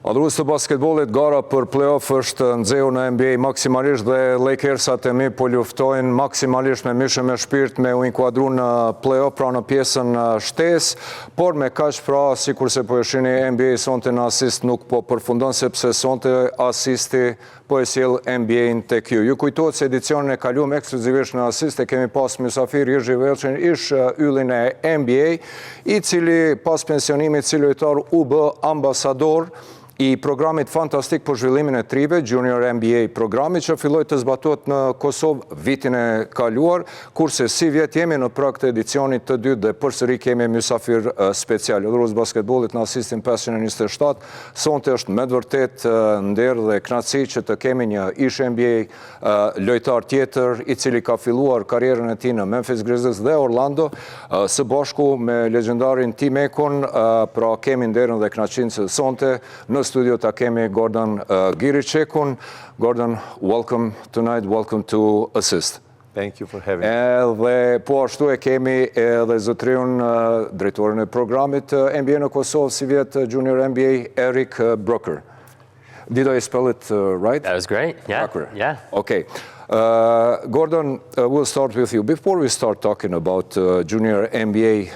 Madhrues të basketbollit, gara për play-off është nxehur në NBA maksimalisht dhe Lakersat e mi po luftojnë maksimalisht me mishë me shpirt me u inkuadru në play-off pra në pjesën shtesë, por me kaq pra sikurse po e shihni NBA sonte në ASIST nuk po përfundon sepse sonte ASIST-i po e sjell NBA-n tek ju. Ju kujtohet se edicionin e kaluam ekskluzivisht në ASIST e kemi pas mysafir ish yllin e NBA, i cili pas pensionimit si lojtar u bë ambasador i programit fantastik për zhvillimin e trive, Jr.NBA programit që filloi të zbatohet në Kosovë vitin e kaluar, kurse si vjet jemi në prag të edicionit të dytë dhe përsëri kemi mysafir special. Udhërues basketbollit në ASIST-in 527, sonte është me të vërtet nder dhe kënaqësi që të kemi një ishNBA lojtar tjetër i cili ka filluar karrierën e tij në Memphis Grizzlies dhe Orlando, së bashku me legjendarin Akon, pra kemi nderën dhe kënaqësinë se sonte në studio ta kemi Gordan Giriqekun. Gordan, welcome tonight, welcome to ASIST. Thank you for having me. Edhe po ashtu e kemi edhe zotriun drejtorin e programit NBA në Kosovë si vjet Jr.NBA Erik Brucker. Did I spell it right? That was great. Yeah. Brucker. Yeah. Okay. Gordan, we'll start with you. Before we start talking about Jr.NBA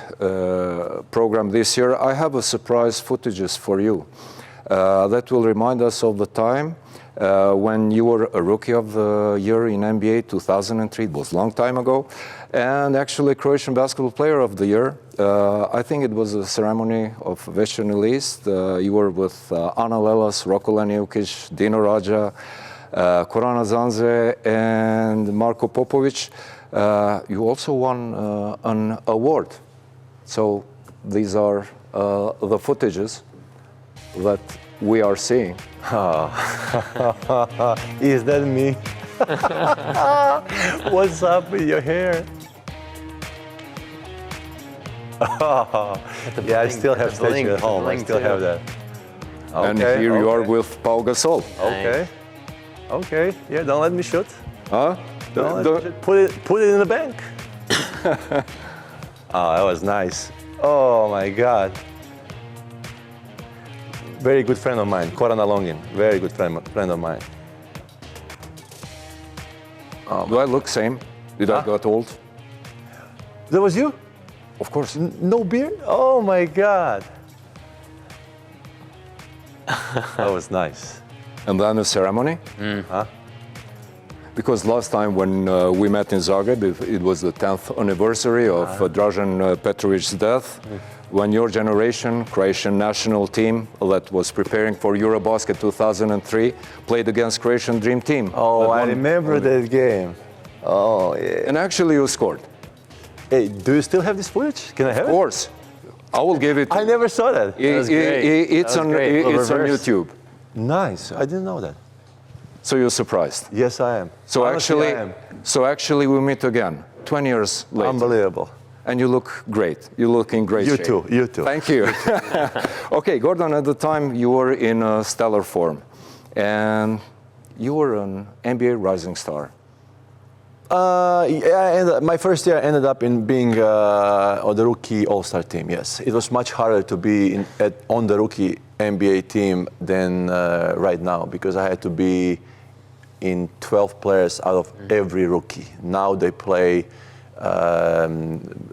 program this year, I have a surprise footages for you. That will remind us of the time when you were a Rookie of the Year in NBA 2003. It was a long time ago. And actually Croatian Basketball Player of the Year. I think it was a ceremony of VJET. You were with Ana Lelas, Roko Leniukic, Dino Raja, Korana Zanze, and Marko Popovic. You also won an award. So these are the footages that we are seeing. Oh. Is that me? What's up with your hair? Oh. Yeah, I still have statue at home. I still have that. Okay, and here you are with Pau Gasol. Okay. Okay. Yeah, don't let me shoot. Huh? Don't let me shoot. Put it in the bank. Oh, that was nice. Oh my God. Very good friend of mine, Koran Alongin. Very good friend of mine. Do I look same? Did I got old? That was you? Of course. No beard? Oh my God. That was nice. And then the ceremony? Huh? Because last time when we met in Zagreb, it was the 10th anniversary of Dražen Petrovic's death, when your generation, Croatian national team that was preparing for Eurobasket 2003, played against Croatian Dream Team. Oh, I remember that game. Oh, yeah. And actually you scored. Hey, do you still have this footage? Can I have it? Of course. I will give it. I never saw that. It's on YouTube. Nice. I didn't know that. So you're surprised? Yes, I am. So Honestly, actually, I am. So actually we meet again, 20 years later. Unbelievable. And you look great. You look in great shape. You too, you too. Thank you. Okay, Gordan, at the time you were in stellar form. And you were an NBA rising star. Yeah, my first year ended up in being on the rookie all-star team, yes. It was much harder to be on the rookie NBA team than right now because I had to be in 12 players out of every rookie. Now they play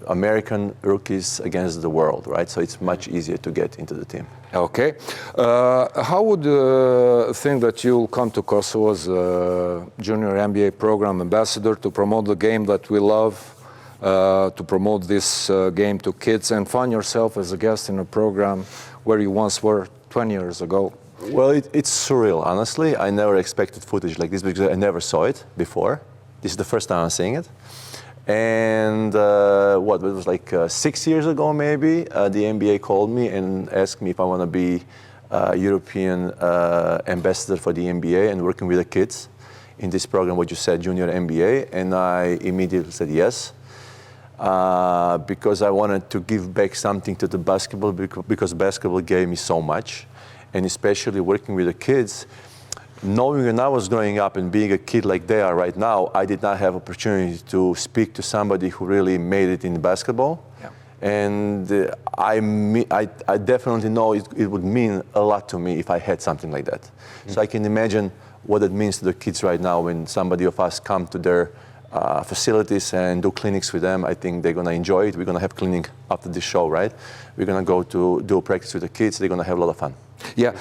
American rookies against the world, right? So it's much easier to get into the team. Okay. How would you think that you'll come to Kosovo as a junior NBA program ambassador to promote the game that we love, to promote this game to kids, and find yourself as a guest in a program where you once were 20 years ago? Well, it's surreal, honestly. I never expected footage like this because I never saw it before. This is the first time I'm seeing it. And it was like 6 years ago maybe, the NBA called me and asked me if I want to be European ambassador for the NBA and working with the kids in this program, what you said, Jr.NBA, and I immediately said yes. Because I wanted to give back something to the basketball because basketball gave me so much, and especially working with the kids. Knowing when I was growing up and being a kid like they are right now, I did not have opportunity to speak to somebody who really made it in basketball. Yeah. And I definitely know it would mean a lot to me if I had something like that. So I can imagine what it means to the kids right now when somebody of us come to their facilities and do clinics with them. I think they're gonna enjoy it. We're gonna have clinic after this show, right? We're gonna go to do practice with the kids. They're gonna have a lot of fun. Yeah.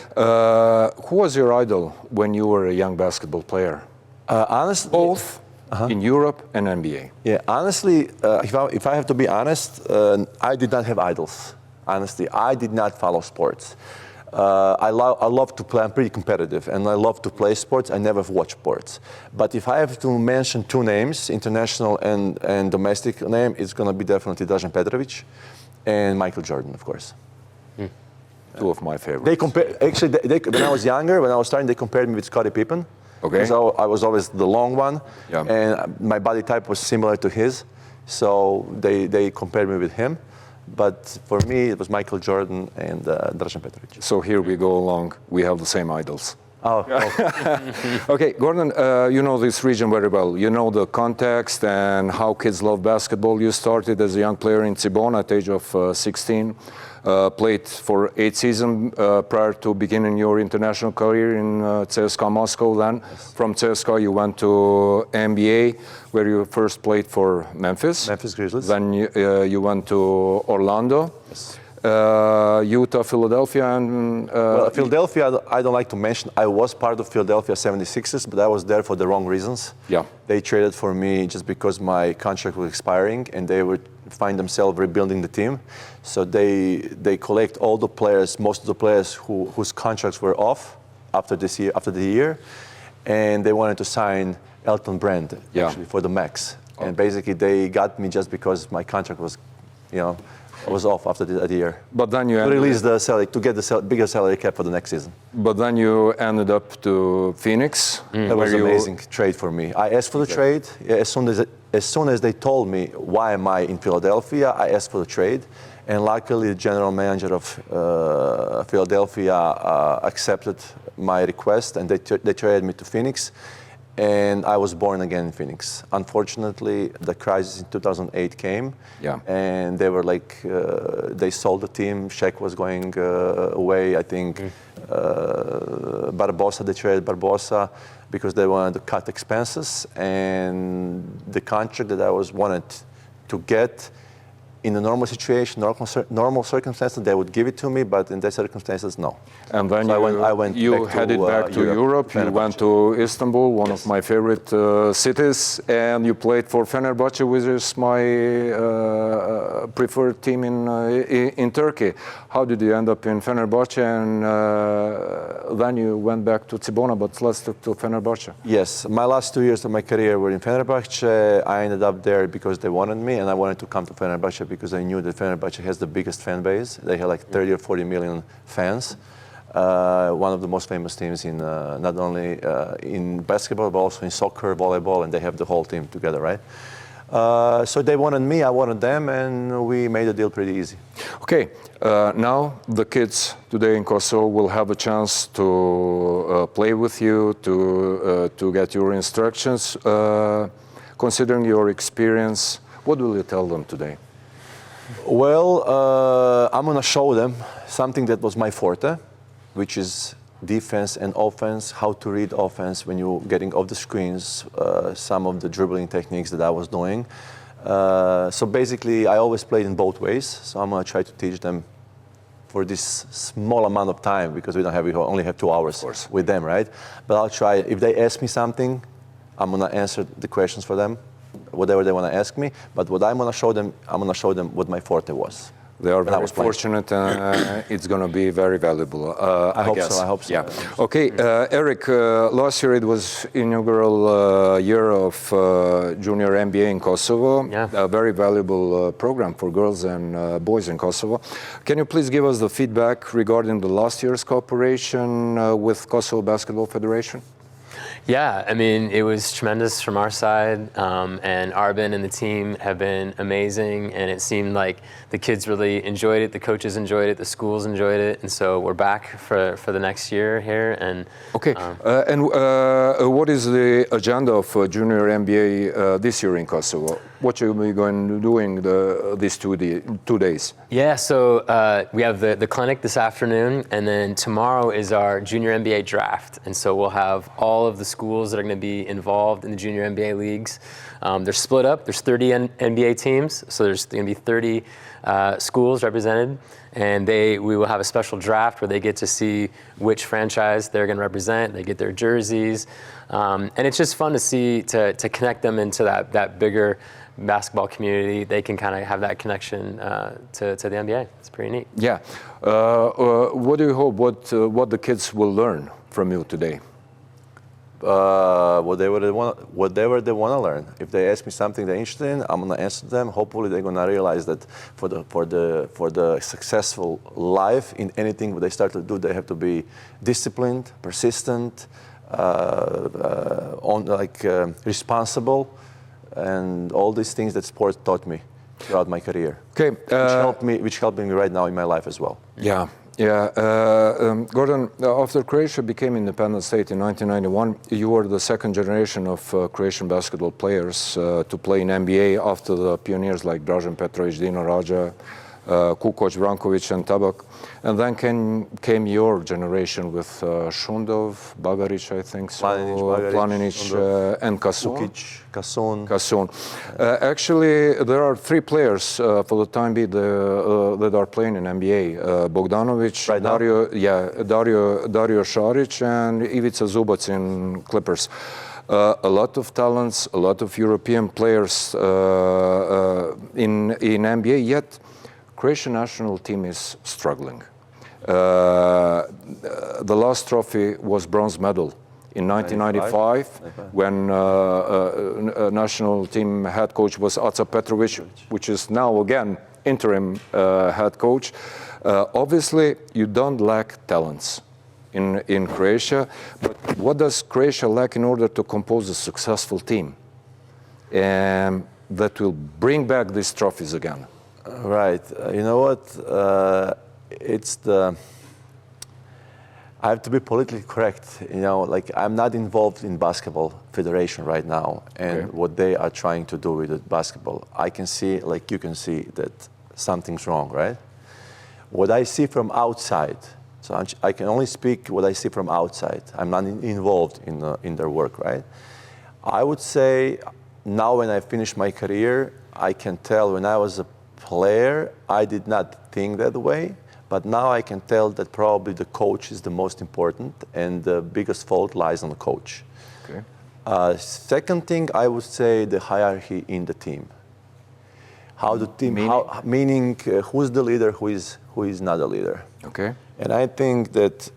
Who was your idol when you were a young basketball player? Honestly, Both in Europe and NBA. Yeah, honestly, if I have to be honest, I did not have idols. Honestly, I did not follow sports. I love to play. I'm pretty competitive, and I love to play sports. I never watch sports. But if I have to mention two names, international and domestic name, it's going to be definitely Dražen Petrović and Michael Jordan, of course. Two of my favorites. They when I was younger, when I was starting, they compared me with Scottie Pippen. Okay. So I was always the long one, Yeah. and my body type was similar to his. So they compared me with him. But for me, it was Michael Jordan and Dražen Petrović. So here we go along. We have the same idols. Oh. Okay, Gordan, you know this region very well. You know the context and how kids love basketball. You started as a young player in Cibona at the age of 16. Played for 8 seasons prior to beginning your international career in CSKA Moscow. Then from CSKA you went to NBA, where you first played for Memphis. Memphis Grizzlies. Then you went to Orlando. Yes. Utah, Philadelphia, and Well, Philadelphia, I don't like to mention. I was part of Philadelphia 76ers, but I was there for the wrong reasons. Yeah. They traded for me just because my contract was expiring, and they would find themselves rebuilding the team. So they collect all the players, most of the players whose contracts were off after the year, and they wanted to sign Elton Brand actually for the max. And basically they got me just because my contract was, was off after the year. But then you to release the salary, to get the bigger salary cap for the next season. But then you ended up to Phoenix. That was an amazing trade for me. I asked for the trade. As soon as they told me why am I in Philadelphia, I asked for the trade. And luckily, the general manager of Philadelphia accepted my request, and they traded me to Phoenix. And I was born again in Phoenix. Unfortunately, the crisis in 2008 came, and they were like, they sold the team. Shaq was going away. I think Barbosa, they traded Barbosa because they wanted to cut expenses. And the contract that I wanted to get in a normal situation, normal circumstances, they would give it to me, but in these circumstances, no. And then so you headed back to Europe. You went to Istanbul, one of my favorite cities, and you played for Fenerbahce, which is my preferred team in Turkey. How did you end up in Fenerbahce? And then you went back to Cibona, but let's talk to Fenerbahce. Yes, my last 2 years of my career were in Fenerbahce. I ended up there because they wanted me, and I wanted to come to Fenerbahce because I knew that Fenerbahce has the biggest fan base. They have like 30 or 40 million fans. One of the most famous teams in not only in basketball, but also in soccer, volleyball, and they have the whole team together, right? So they wanted me, I wanted them, and we made the deal pretty easy. Okay, now the kids today in Kosovo will have a chance to play with you, to get your instructions. Considering your experience, what will you tell them today? Well, I'm going to show them something that was my forte, which is defense and offense, how to read offense when you're getting off the screens, some of the dribbling techniques that I was doing. So basically, I always played in both ways. So I'm going to try to teach them for this small amount of time, because we only have 2 hours with them, right? But I'll try. If they ask me something, I'm going to answer the questions for them, whatever they want to ask me. But what I'm going to show them, I'm going to show them what my forte was. They are very fortunate, and it's going to be very valuable, I hope guess. so, I hope so. Yeah. Okay, Erik, last year it was inaugural year of Junior NBA in Kosovo, a very valuable program for girls and boys in Kosovo. Can you please give us the feedback regarding the last year's cooperation with Kosovo Basketball Federation? Yeah, I mean, it was tremendous from our side, and Arben and the team have been amazing, and it seemed like the kids really enjoyed it, the coaches enjoyed it, the schools enjoyed it, and so we're back for the next year here. And okay, and what is the agenda of Junior NBA this year in Kosovo? what you'll be going to doing these 2 days? Yeah, so we have the clinic this afternoon, and then tomorrow is our Jr.NBA draft. And so we'll have all of the schools that are going to be involved in the Jr.NBA leagues. They're split up. There's 30 NBA teams, so there's going to be 30 schools represented. And we will have a special draft where they get to see which franchise they're going to represent. They get their jerseys. And it's just fun to see, to connect them into that bigger basketball community. They can kind of have that connection to the NBA. It's pretty neat. Yeah. What do you hope, what the kids will learn from you today? Whatever they want to learn. If they ask me something they're interested in, I'm gonna answer them. Hopefully, they're gonna realize that for the successful life in anything they start to do, they have to be disciplined, persistent, responsible, and all these things that sports taught me throughout my career. Okay, which helped me right now in my life as well. Yeah. Yeah, Gordan, after Croatia became independent state in 1991, you were the second generation of Croatian basketball players to play in NBA after the pioneers like Dražen Petrović, Dino Radja, Kukoc, Branković, and Tabak. And then came your generation with Šundov, Bagarić, I think so, Planinić, and Kasun. Kasun. Actually, there are 3 players for the time being that are playing in NBA. Bogdanović, right Dario Šarić, and Ivica Zubac in Clippers. A lot of talents, a lot of European players in NBA, yet Croatian national team is struggling. The last trophy was bronze medal in 1995 when national team head coach was Aca Petrović, which is now again interim head coach. Obviously, you don't lack talents in Croatia, but what does Croatia lack in order to compose a successful team that will bring back these trophies again? Right. You know what? I have to be politically correct. You know, like I'm not involved in basketball federation right now, and what they are trying to do with the basketball. I can see, like you can see, that something's wrong, right? What I see from outside, so I can only speak what I see from outside. I'm not involved in their work, right? I would say now when I finish my career, I can tell when I was a player, I did not think that way, but now I can tell that probably the coach is the most important and the biggest fault lies on the coach. Okay. Second thing, I would say the hierarchy in the team. How the team, meaning who's the leader, who is not a leader. Okay. And I think that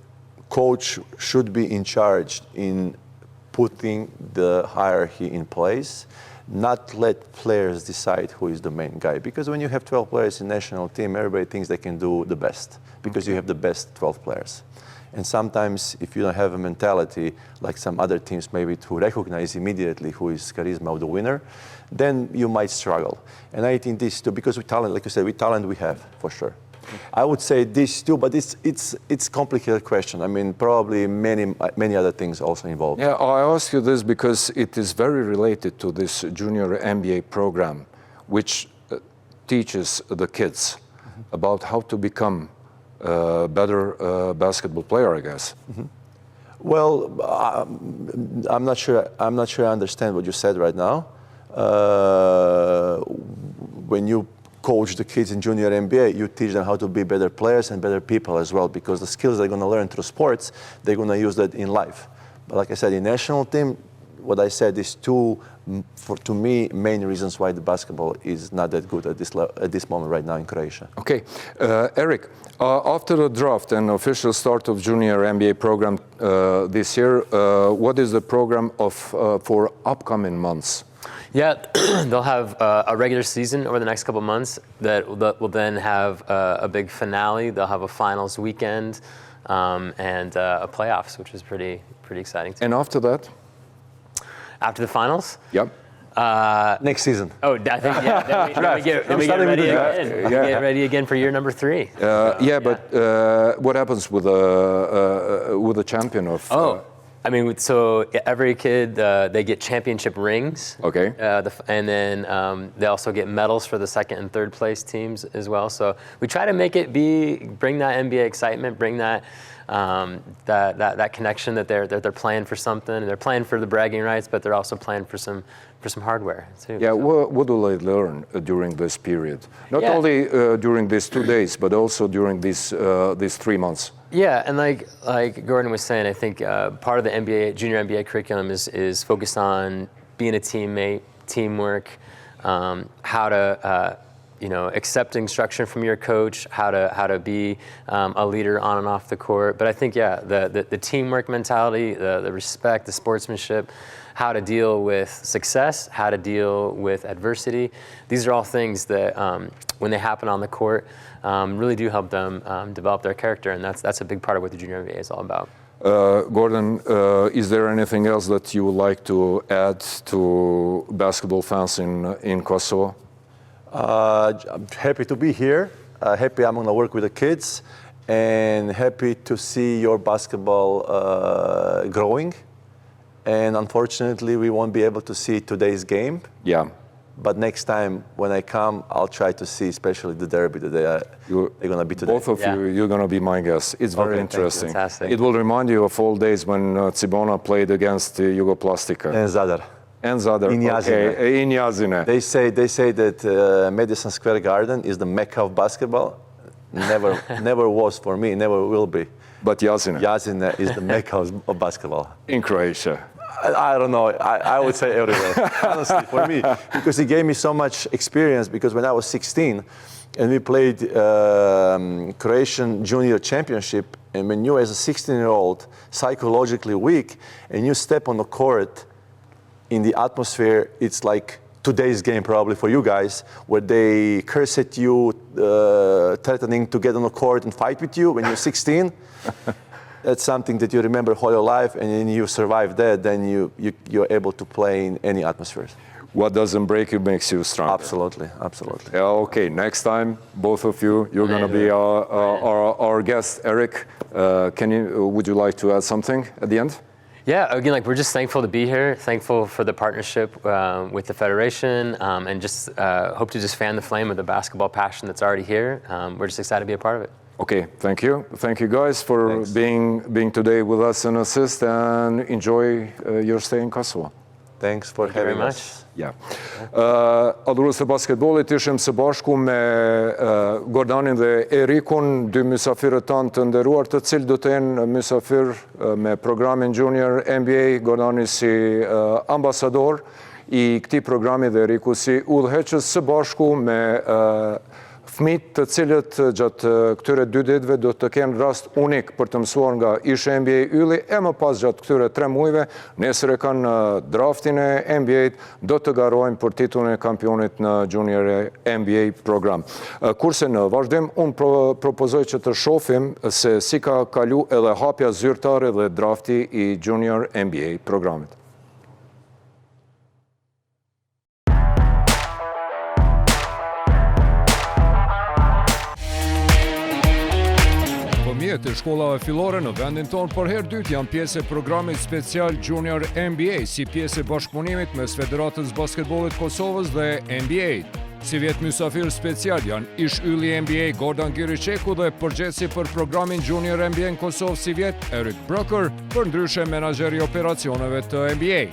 coach should be in charge in putting the hierarchy in place, not let players decide who is the main guy. Because when you have 12 players in national team, everybody thinks they can do the best because you have the best 12 players. And sometimes if you don't have a mentality like some other teams maybe to recognize immediately who is charisma of the winner, then you might struggle. And I think this too, because with talent, like you said, with talent we have for sure. I would say this too, but it's complicated question. I mean, probably many other things also involved. Yeah, I ask you this because it is very related to this junior NBA program, which teaches the kids about how to become a better basketball player, I guess. Well, I'm not sure I understand what you said right now. When you coach the kids in junior NBA, you teach them how to be better players and better people as well, because the skills they're going to learn through sports, they're going to use that in life. But like I said, in national team, what I said is to me, main reasons why the basketball is not that good at this moment right now in Croatia. Okay, Erik, after the draft and official start of junior NBA program this year, what is the program for upcoming months? Yeah, they'll have a regular season over the next couple months that will then have a big finale. They'll have a finals weekend and a playoffs, which is pretty exciting too. And after that? After the finals? Yep. Next season. Oh, I think, yeah, then we get ready again. We get ready again for year number 3. But what happens with the champion of... I mean, so every kid, they get championship rings. Okay. And then they also get medals for the second and third place teams as well. So we try to make it bring that NBA excitement, bring that that connection that they're playing for something. They're playing for the bragging rights, but they're also playing for some hardware too. Yeah, so. what do they learn during this period? Not only during these 2 days, but also during these 3 months. Yeah, and like Gordan was saying, I think part of the junior NBA curriculum is focused on being a teammate, teamwork, how to accept instruction from your coach, how to be a leader on and off the court. But I think the teamwork mentality, the respect, the sportsmanship, how to deal with success, how to deal with adversity. These are all things that when they happen on the court, really do help them develop their character, and that's a big part of what the Junior NBA is all about. Gordan, is there anything else that you would like to add to basketball fans in Kosovo? I'm happy to be here. Happy I'm going to work with the kids, and happy to see your basketball growing. And unfortunately, we won't be able to see today's game. Yeah. But next time when I come, I'll try to see, especially the derby that they're going to be today. Both of you, you're going to be my guest. It's very interesting. Fantastic. It will remind you of old days when Cibona played against Jugoplastika. And Zadar. And Zadar. In Yazine. Okay. In Yazine. They say that Madison Square Garden is the mecca of basketball. Never was for me, never will be. But Yazine. Yazine is the mecca of basketball. In Croatia. I don't know. I would say everywhere, honestly, for me, because it gave me so much experience. Because when I was 16, and we played Croatian Junior Championship, and when you, as a 16-year-old, psychologically weak, and you step on the court in the atmosphere, it's like today's game probably for you guys, where they curse at you, threatening to get on the court and fight with you when you're 16. That's something that you remember all your life, and then you survive that, then you're able to play in any atmosphere. What doesn't break you makes you stronger. Absolutely, absolutely. Okay, next time, both of you, you're going to be our guest. Erik, would you like to add something at the end? Yeah, again, we're just thankful to be here, thankful for the partnership with the Federation, and just hope to just fan the flame of the basketball passion that's already here. We're just excited to be a part of it. Okay, thank you. Thank you guys for being today with us in ASIST, and enjoy your stay in Kosovo. Thanks for having us. Ja. Adhurues të basketbollit ishim së bashku me Gordanin dhe Erikun, dy mysafirët tanë të nderuar, të cilë do të jenë mysafir me programin Junior NBA, Gordani si ambasador i këtij programi dhe Eriku si udhëheqës, së bashku me fëmijët të cilët gjatë këtyre 2 ditëve do të kenë rast unik për të mësuar nga ishNBA YLLI, e më pas gjatë këtyre 3 muajve, nesër e kanë draftin e NBA-t, do të garojnë për titullin e kampionit në Junior NBA program. Kurse në vazhdim, unë propozoj që të shohim se si ka kalu edhe hapja zyrtare dhe drafti i Junior NBA programit. Fëmijët e shkollave fillore në vendin tonë për herë dytë janë pjesë e programit special Junior NBA si pjesë e bashkëpunimit mes Federatës Basketbollit Kosovës dhe NBA. Si vjet mysafir special janë ishYLLI NBA Gordan Giriqeku dhe përgjegjësi për programin Junior NBA në Kosovë si vjet Erik Brucker, për ndryshe menaxheri operacioneve të NBA.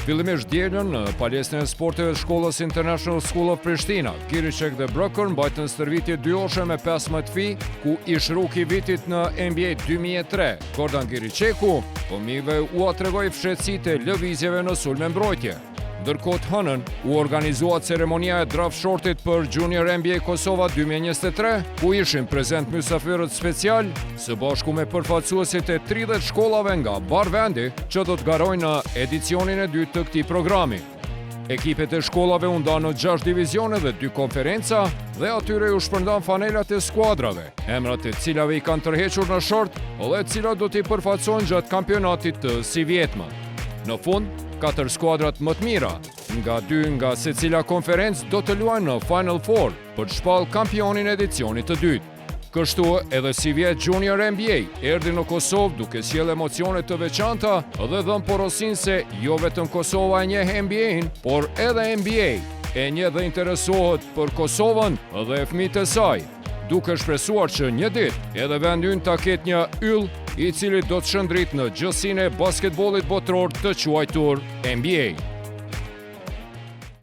Fillimisht dielën në palestrin e sporteve të Shkollës International School of Prishtina, Giriqek dhe Brucker mbajtën stërvitje 2 orëshe me 15 fij, ku ish ruki vitit në NBA 2003. Gordan Giriqeku fëmijëve u tregoi fshehtësitë e lëvizjeve në sulme mbrojtje. Ndërkohë hënën u organizua ceremonia e draft shortit për Junior NBA Kosova 2023, ku ishin prezent mysafirët special, së bashku me përfaqësuesit e 30 shkollave nga barë vendi që do të garojnë në edicionin e 2 të këtij programi. Ekipet e shkollave u ndanë në 6 divizione dhe 2 konferenca, dhe atyre u shpërndan fanelat e skuadrave, emrat e cilave i kanë tërhequr në short, dhe cilat do t'i përfaqësojnë gjatë kampionatit të si vjetme. Në fund, 4 skuadrat më të mira, nga 2 nga secila konferencë do të luajnë në Final Four për të shpallë kampionin edicionit të dytë. Kështu edhe si vjet Jr.NBA erdhi në Kosovë duke sjellë emocione të veçanta dhe dhënë porosin se jo vetëm Kosova e njeh NBA-n, por edhe NBA e njeh dhe interesohet për Kosovën dhe fëmijët e saj, duke shpresuar që një ditë edhe vendi ynë ta ketë një yll i cili do të shndrit në gjësinë e basketbollit botror të quajtur NBA.